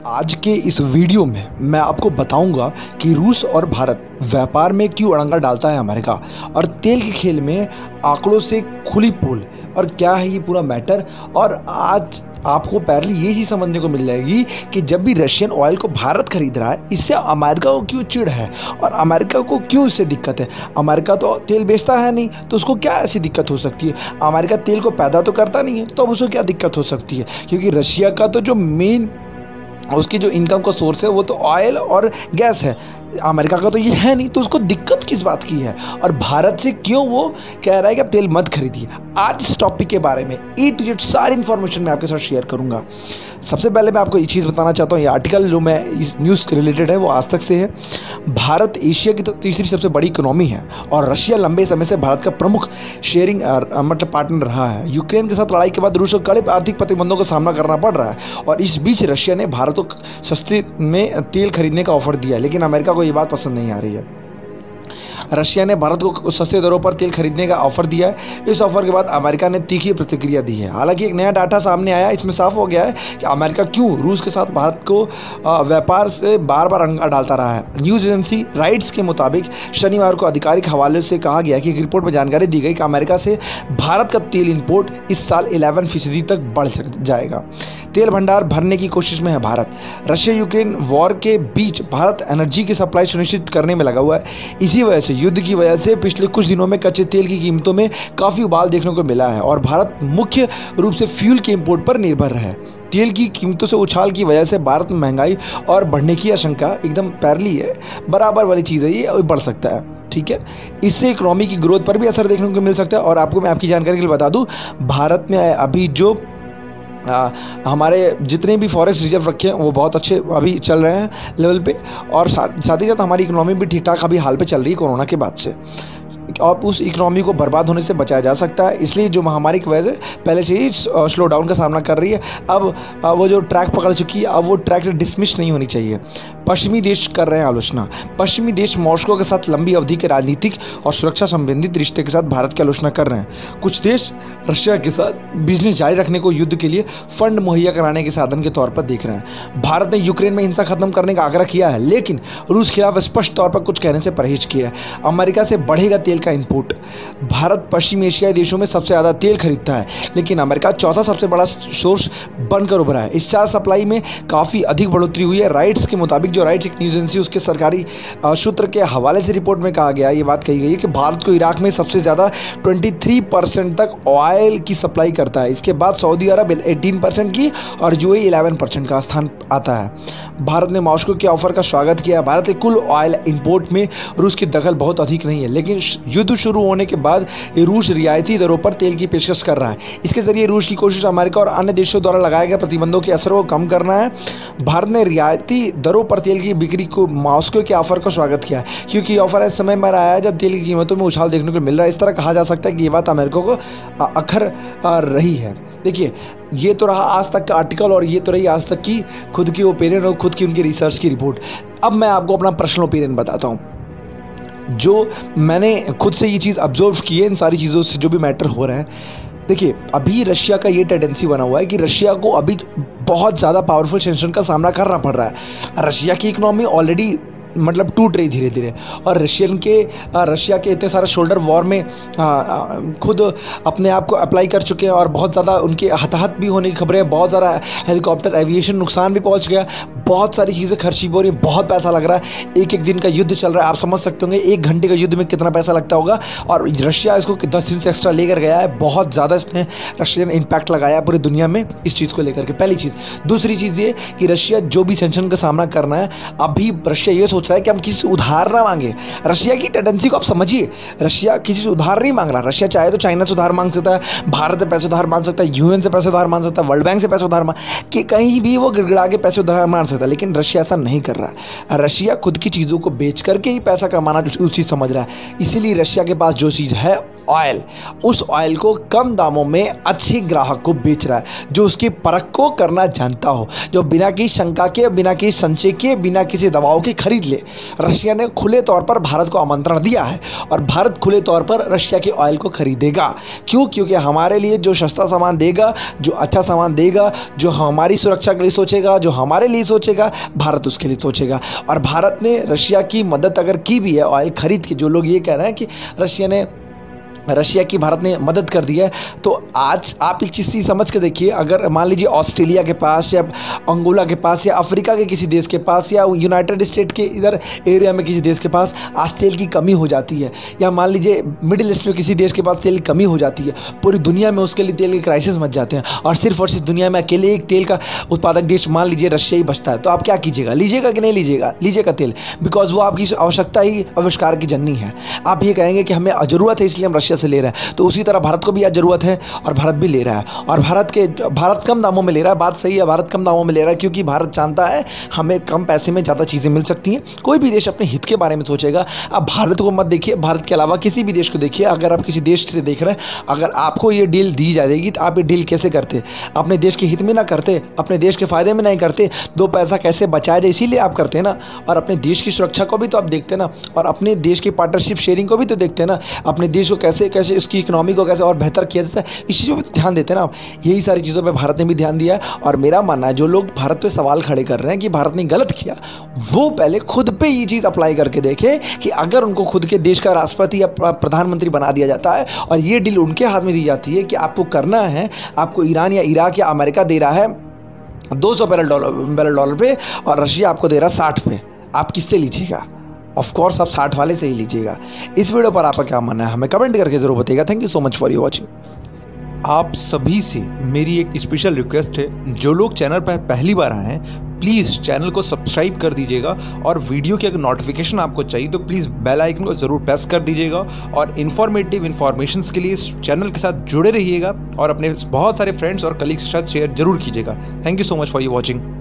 आज के इस वीडियो में मैं आपको बताऊंगा कि रूस और भारत व्यापार में क्यों अड़ंगा डालता है अमेरिका, और तेल के खेल में आंकड़ों से खुली पोल, और क्या है ये पूरा मैटर। और आज आपको पहले ये चीज़ समझने को मिल जाएगी कि जब भी रशियन ऑयल को भारत खरीद रहा है, इससे अमेरिका को क्यों चिढ़ है और अमेरिका को क्यों इससे दिक्कत है। अमेरिका तो तेल बेचता है नहीं, तो उसको क्या ऐसी दिक्कत हो सकती है। अमेरिका तेल को पैदा तो करता नहीं है, तो अब उसको क्या दिक्कत हो सकती है, क्योंकि रशिया का तो जो मेन उसकी जो इनकम का सोर्स है वो तो ऑयल और गैस है। अमेरिका का तो ये है नहीं, तो उसको दिक्कत किस बात की है, और भारत से क्यों वो कह रहा है कि आप तेल मत खरीदिए। आज इस टॉपिक के बारे में ए टू जेड सारी इन्फॉर्मेशन मैं आपके साथ शेयर करूंगा। सबसे पहले मैं आपको ये चीज़ बताना चाहता हूँ, ये आर्टिकल जो मैं इस न्यूज़ के रिलेटेड है वो आज तक से है। भारत एशिया की तीसरी सबसे बड़ी इकोनॉमी है, और रशिया लंबे समय से भारत का प्रमुख शेयरिंग मतलब पार्टनर रहा है। यूक्रेन के साथ लड़ाई के बाद रूस को कड़े आर्थिक प्रतिबंधों का सामना करना पड़ रहा है, और इस बीच रशिया ने भारत को सस्ते में तेल खरीदने का ऑफर दिया है। लेकिन अमेरिका को ये बात पसंद नहीं आ रही है। रशिया ने भारत को सस्ते दरों पर तेल खरीदने का ऑफर दिया है। इस ऑफर के बाद अमेरिका ने तीखी प्रतिक्रिया दी है। हालांकि एक नया डाटा सामने आया, इसमें साफ हो गया है कि अमेरिका क्यों रूस के साथ भारत को व्यापार से बार बार अड़ंगा डालता रहा है। न्यूज़ एजेंसी राइट्स के मुताबिक शनिवार को आधिकारिक हवाले से कहा गया कि एक रिपोर्ट में जानकारी दी गई कि अमेरिका से भारत का तेल इंपोर्ट इस साल 11% तक बढ़ जाएगा। तेल भंडार भरने की कोशिश में है भारत। रशिया यूक्रेन वॉर के बीच भारत एनर्जी की सप्लाई सुनिश्चित करने में लगा हुआ है। इसी वजह से युद्ध की वजह से पिछले कुछ दिनों में कच्चे तेल की कीमतों में काफ़ी उबाल देखने को मिला है, और भारत मुख्य रूप से फ्यूल के इंपोर्ट पर निर्भर है। तेल की कीमतों से उछाल की वजह से भारत में महंगाई और बढ़ने की आशंका एकदम पैरेलल है, बराबर वाली चीज़ है, ये बढ़ सकता है। ठीक है, इससे इकोनॉमी की ग्रोथ पर भी असर देखने को मिल सकता है। और आपको मैं आपकी जानकारी के लिए बता दूं, भारत में अभी जो हमारे जितने भी फॉरेक्स रिजर्व रखे हैं वो बहुत अच्छे अभी चल रहे हैं लेवल पे, और साथ ही साथ हमारी इकोनॉमी भी ठीक ठाक अभी हाल पे चल रही है कोरोना के बाद से, और उस इकोनॉमी को बर्बाद होने से बचाया जा सकता है। इसलिए जो महामारी की वजह से पहले से ही स्लो डाउन का सामना कर रही है, अब वो जो ट्रैक पकड़ चुकी है, अब वो ट्रैक से डिसमिस नहीं होनी चाहिए। पश्चिमी देश कर रहे हैं आलोचना। पश्चिमी देश मॉस्को के साथ लंबी अवधि के राजनीतिक और सुरक्षा संबंधित रिश्ते के साथ भारत की आलोचना कर रहे हैं। कुछ देश रशिया के साथ बिजनेस जारी रखने को युद्ध के लिए फंड मुहैया कराने के साधन के तौर पर देख रहे हैं। भारत ने यूक्रेन में हिंसा खत्म करने का आग्रह किया है, लेकिन रूस के खिलाफ स्पष्ट तौर पर कुछ कहने से परहेज किया है। अमेरिका से बढ़ेगा तेल का इंपोर्ट। भारत पश्चिमी एशियाई देशों में सबसे ज़्यादा तेल खरीदता है, लेकिन अमेरिका चौथा सबसे बड़ा सोर्स बनकर उभरा है। इस साल सप्लाई में काफ़ी अधिक बढ़ोतरी हुई है। राइट्स के मुताबिक, जो राइट्स एक न्यूज़ एजेंसी उसके सरकारी सूत्र के हवाले से रिपोर्ट में कहा गया, ये बात कही गई है कि भारत को इराक में सबसे ज़्यादा 23% तक ऑयल की सप्लाई करता है। इसके बाद सऊदी अरब 18% की और यूएई 11% का स्थान आता है। भारत ने मॉस्को के ऑफर का स्वागत किया। भारत के कुल ऑयल इंपोर्ट में रूस की दखल बहुत अधिक नहीं है, लेकिन युद्ध शुरू होने के बाद ये रूस रियायती दरों पर तेल की पेशकश कर रहा है। इसके जरिए रूस की कोशिश अमेरिका और अन्य देशों द्वारा लगाए गए प्रतिबंधों के असर को कम करना है। भारत ने रियायती दरों पर तेल की बिक्री को मॉस्को के ऑफर का स्वागत किया, क्योंकि ऑफर इस समय में आया है जब तेल की कीमतों में उछाल देखने को मिल रहा है। इस तरह कहा जा सकता है कि ये बात अमेरिका को अखर रही है। देखिए, ये तो रहा आज तक का आर्टिकल, और ये तो रही आज तक की खुद की ओपिनियन और खुद की उनकी रिसर्च की रिपोर्ट। अब मैं आपको अपना पर्सनल ओपिनियन बताता हूँ, जो मैंने खुद से ये चीज़ ऑब्जर्व की है इन सारी चीज़ों से जो भी मैटर हो रहा है। देखिए, अभी रशिया का ये टेंडेंसी बना हुआ है कि रशिया को अभी बहुत ज़्यादा पावरफुल सैंक्शन का सामना करना पड़ रहा है। रशिया की इकोनॉमी ऑलरेडी मतलब टूट रही धीरे धीरे, और रशिया के इतने सारे शोल्डर वॉर में खुद अपने आप को अप्लाई कर चुके हैं, और बहुत ज़्यादा उनके हताहत भी होने की खबरें हैं। बहुत ज़्यादा हेलीकॉप्टर एविएशन नुकसान भी पहुंच गया, बहुत सारी चीज़ें खर्ची हो रही हैं, बहुत पैसा लग रहा है। एक दिन का युद्ध चल रहा है, आप समझ सकते होंगे 1 घंटे का युद्ध में कितना पैसा लगता होगा, और रशिया इसको 10 दिन से एक्स्ट्रा लेकर गया है। बहुत ज़्यादा इसने रशियन इम्पैक्ट लगाया है पूरी दुनिया में इस चीज़ को लेकर के, पहली चीज़। दूसरी चीज़ ये कि रशिया जो भी सैंक्शन का सामना करना है, अभी रशिया ये सोच रहा है कि हम किसी से उधार ना मांगे। रशिया की टेंडेंसी को आप समझिए, रशिया किसी से उधार नहीं मांग रहा। रशिया चाहे तो चाइना से उधार मांग सकता है, भारत से पैसे उधार मांग सकता है, यूएन से पैसे उधार मांग सकता है, वर्ल्ड बैंक से पैसे उधार मांग कि कहीं भी वो गिड़गिड़ा के पैसे उधार मांग सकता है, लेकिन रशिया ऐसा नहीं कर रहा। रशिया खुद की चीज़ों को बेच करके ही पैसा कमाना उचित समझ रहा है। इसीलिए रशिया के पास जो चीज़ है ऑयल, उस ऑयल को कम दामों में अच्छे ग्राहक को बेच रहा है, जो उसकी परख को करना जानता हो, जो बिना किसी शंका के, बिना किसी संशय के, बिना किसी दबाव के खरीद ले। रशिया ने खुले तौर पर भारत को आमंत्रण दिया है, और भारत खुले तौर पर रशिया के ऑयल को खरीदेगा। क्यों? क्योंकि हमारे लिए जो सस्ता सामान देगा, जो अच्छा सामान देगा, जो हमारी सुरक्षा के लिए सोचेगा, जो हमारे लिए सोचेगा, सोचेगा, भारत उसके लिए सोचेगा। और भारत ने रशिया की मदद अगर की भी है ऑयल खरीद के, जो लोग ये कह रहे हैं कि रशिया की भारत ने मदद कर दी है, तो आज आप एक चीज़ समझ के देखिए, अगर मान लीजिए ऑस्ट्रेलिया के पास या अंगोला के पास या अफ्रीका के किसी देश के पास या यूनाइटेड स्टेट के इधर एरिया में किसी देश के पास आज तेल की कमी हो जाती है, या मान लीजिए मिडिल ईस्ट में किसी देश के पास तेल की कमी हो जाती है, पूरी दुनिया में उसके लिए तेल के क्राइसिस मच जाते हैं, और सिर्फ दुनिया में अकेले एक तेल का उत्पादक देश मान लीजिए रशिया ही बचता है, तो आप क्या कीजिएगा? लीजिएगा कि नहीं लीजिएगा? लीजिएगा तेल, बिकॉज वो आपकी आवश्यकता ही आविष्कार की जननी है। आप ये कहेंगे कि हमें ज़रूरत है इसलिए हम रशिया से ले रहा है, तो उसी तरह भारत को भी आज जरूरत है और भारत भी ले रहा है। और भारत कम दामों में ले रहा है, बात सही है, भारत कम दामों में ले रहा है क्योंकि भारत जानता है हमें कम पैसे में ज़्यादा चीज़ें मिल सकती हैं। कोई भी देश अपने हित के बारे में सोचेगा। अब भारत को मत देखिए, भारत के अलावा किसी भी देश को देखिए। अगर आप किसी देश से देख रहे हैं, अगर आपको ये डील दी जाएगी तो आप ये डील कैसे करते? अपने देश के हित में ना करते, अपने देश के फायदे में नहीं करते, दो पैसा कैसे बचाया जाए इसीलिए आप करते हैं ना। और अपने देश की सुरक्षा को भी तो आप देखते हैं ना, और अपने देश की पार्टनरशिप शेयरिंग को भी तो देखते हैं ना। अपने देश को कैसे कैसे उसकी इकोनॉमी को कैसे और बेहतर किया जाता है, इस चीज़ों पर ध्यान देते हैं ना। यही सारी चीज़ों पे भारत ने भी ध्यान दिया है। और मेरा मानना है जो लोग भारत पे सवाल खड़े कर रहे हैं कि भारत ने गलत किया, वो पहले खुद पे ये चीज़ अप्लाई करके देखें कि अगर उनको खुद के देश का राष्ट्रपति या प्रधानमंत्री बना दिया जाता है और ये डील उनके हाथ में दी जाती है कि आपको करना है, आपको ईरान या इराक या अमेरिका दे रहा है 200 बैरल डॉलर पे और रशिया आपको दे रहा है 60 पे, आप किससे लीजिएगा? ऑफ कोर्स आप 60 वाले से ही लीजिएगा। इस वीडियो पर आपका क्या मानना है हमें कमेंट करके जरूर बताइएगा। Thank you so much for watching. आप सभी से मेरी एक स्पेशल रिक्वेस्ट है, जो लोग चैनल पर पहली बार आए हैं प्लीज़ चैनल को सब्सक्राइब कर दीजिएगा, और वीडियो की अगर नोटिफिकेशन आपको चाहिए तो प्लीज़ बेल आइकन को ज़रूर प्रेस कर दीजिएगा। और इन्फॉर्मेटिव इन्फॉर्मेशंस के लिए इस चैनल के साथ जुड़े रहिएगा और अपने बहुत सारे फ्रेंड्स और कलीग्स के साथ शेयर जरूर कीजिएगा। Thank you so much for watching.